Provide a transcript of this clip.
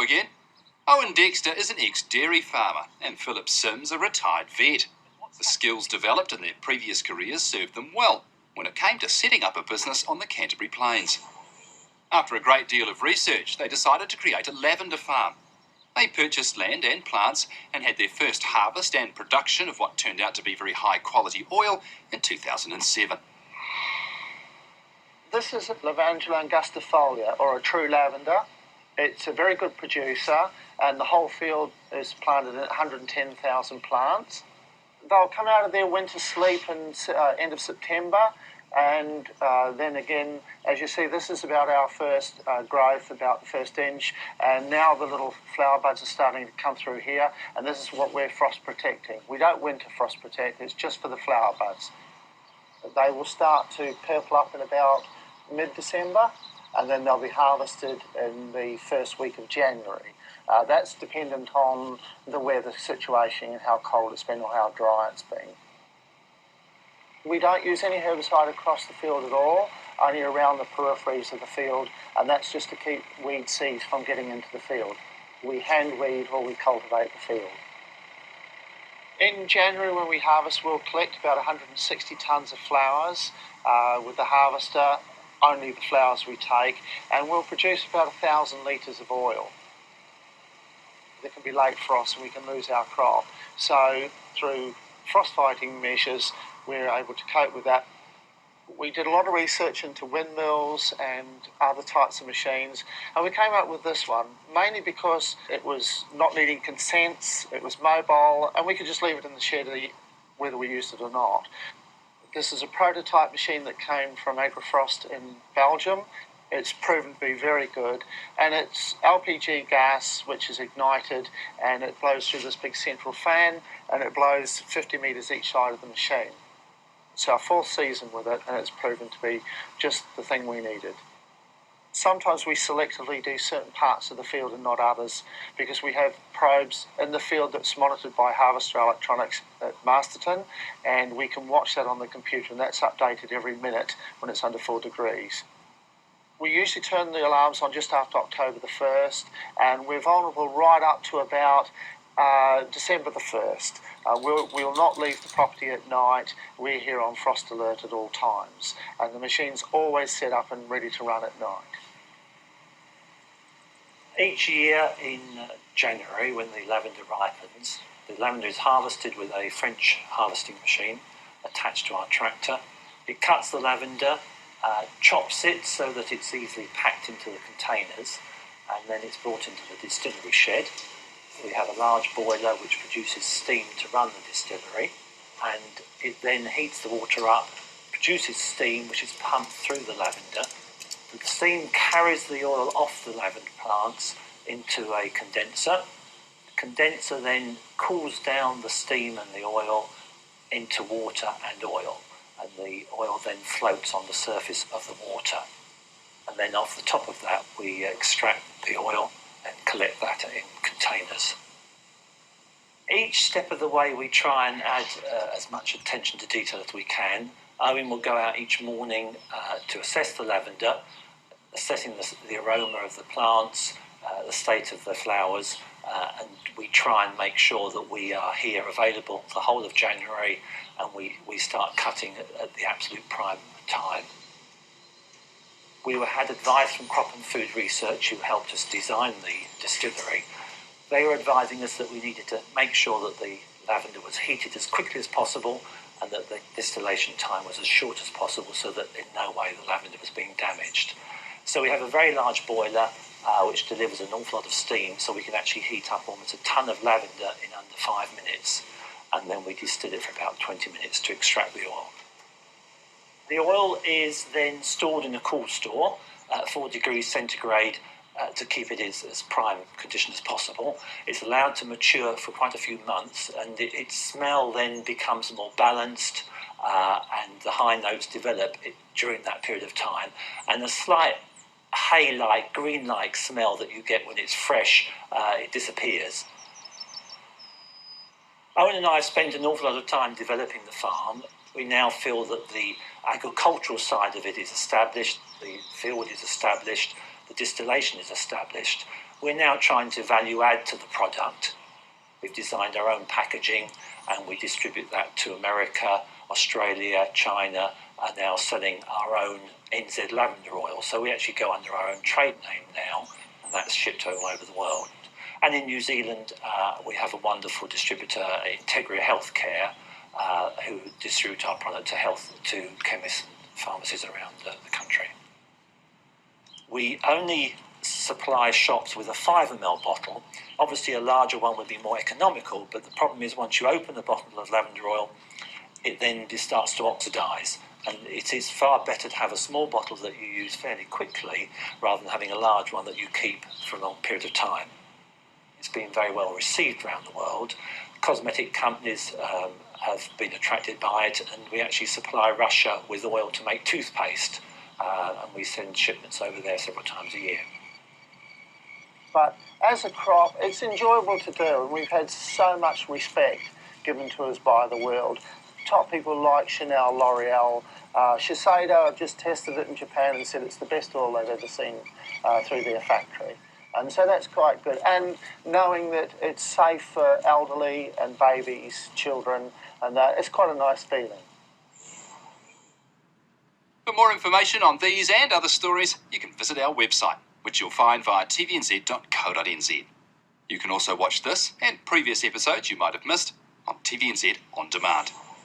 again. Owen Dexter is an ex-dairy farmer and Philip Sims a retired vet. The skills developed in their previous careers served them well when it came to setting up a business on the Canterbury Plains. After a great deal of research, they decided to create a lavender farm. They purchased land and plants and had their first harvest and production of what turned out to be very high-quality oil in 2007. This is Lavender angustifolia, or a true lavender. It's a very good producer, and the whole field is planted at 110,000 plants. They'll come out of their winter sleep in end of September, and then again, as you see, this is about our first growth, about the first inch, and now the little flower buds are starting to come through here, and this is what we're frost protecting. We don't winter frost protect, it's just for the flower buds. They will start to purple up in about mid-December, and then they'll be harvested in the first week of January. That's dependent on the weather situation and how cold it's been or how dry it's been. We don't use any herbicide across the field at all, only around the peripheries of the field, and that's just to keep weed seeds from getting into the field. We hand weed or we cultivate the field. In January when we harvest, we'll collect about 160 tonnes of flowers with the harvester, only the flowers we take, and we'll produce about 1,000 litres of oil. There can be late frost and we can lose our crop. So through frost fighting measures, we're able to cope with that. We did a lot of research into windmills and other types of machines, and we came up with this one, mainly because it was not needing consents, it was mobile, and we could just leave it in the shed whether we used it or not. This is a prototype machine that came from Agrifrost in Belgium. It's proven to be very good, and it's LPG gas which is ignited, and it blows through this big central fan, and it blows 50 metres each side of the machine. It's our fourth season with it, and it's proven to be just the thing we needed. Sometimes we selectively do certain parts of the field and not others, because we have probes in the field that's monitored by Harvester Electronics at Masterton, and we can watch that on the computer, and that's updated every minute when it's under 4 degrees. We usually turn the alarms on just after October the 1st, and we're vulnerable right up to about December the 1st. We'll not leave the property at night. We're here on frost alert at all times, and the machine's always set up and ready to run at night. Each year in January, when the lavender ripens, the lavender is harvested with a French harvesting machine attached to our tractor. It cuts the lavender, chops it so that it's easily packed into the containers, and then it's brought into the distillery shed. We have a large boiler which produces steam to run the distillery, and it then heats the water up, produces steam which is pumped through the lavender. The steam carries the oil off the lavender plants into a condenser. The condenser then cools down the steam and the oil into water and oil, and the oil then floats on the surface of the water. And then off the top of that we extract the oil and collect that in containers. Each step of the way we try and add as much attention to detail as we can. Owen will go out each morning to assess the lavender, assessing the aroma of the plants, the state of the flowers, and we try and make sure that we are here available the whole of January, and we start cutting at the absolute prime time. We had advice from Crop and Food Research, who helped us design the distillery. They were advising us that we needed to make sure that the lavender was heated as quickly as possible and that the distillation time was as short as possible, so that in no way the lavender was being damaged. So we have a very large boiler which delivers an awful lot of steam, so we can actually heat up almost a tonne of lavender in under 5 minutes, and then we distill it for about 20 minutes to extract the oil. The oil is then stored in a cool store at 4 degrees centigrade to keep it as prime condition as possible. It's allowed to mature for quite a few months, and its smell then becomes more balanced, and the high notes develop during that period of time, and the slight hay-like, green-like smell that you get when it's fresh, it disappears. Owen and I have spent an awful lot of time developing the farm. We now feel that the agricultural side of it is established, the field is established, the distillation is established, We're now trying to value add to the product. We've designed our own packaging and we distribute that to America, Australia, China, are now selling our own NZLavender oil. So we actually go under our own trade name now, and that's shipped all over the world. And in New Zealand, we have a wonderful distributor, Integria Healthcare, who distribute our product to chemists and pharmacies around the country. We only supply shops with a 5 ml bottle. Obviously a larger one would be more economical, but the problem is once you open the bottle of lavender oil, it then just starts to oxidise, and it is far better to have a small bottle that you use fairly quickly rather than having a large one that you keep for a long period of time. It's been very well received around the world. Cosmetic companies have been attracted by it, and we actually supply Russia with oil to make toothpaste, and we send shipments over there several times a year. But as a crop, it's enjoyable to do, and we've had so much respect given to us by the world. Top people like Chanel, L'Oreal, Shiseido have just tested it in Japan and said it's the best oil they've ever seen through their factory. And so that's quite good. And knowing that it's safe for elderly and babies, children, and it's quite a nice feeling. For more information on these and other stories, you can visit our website, which you'll find via tvnz.co.nz. You can also watch this and previous episodes you might have missed on TVNZ On Demand.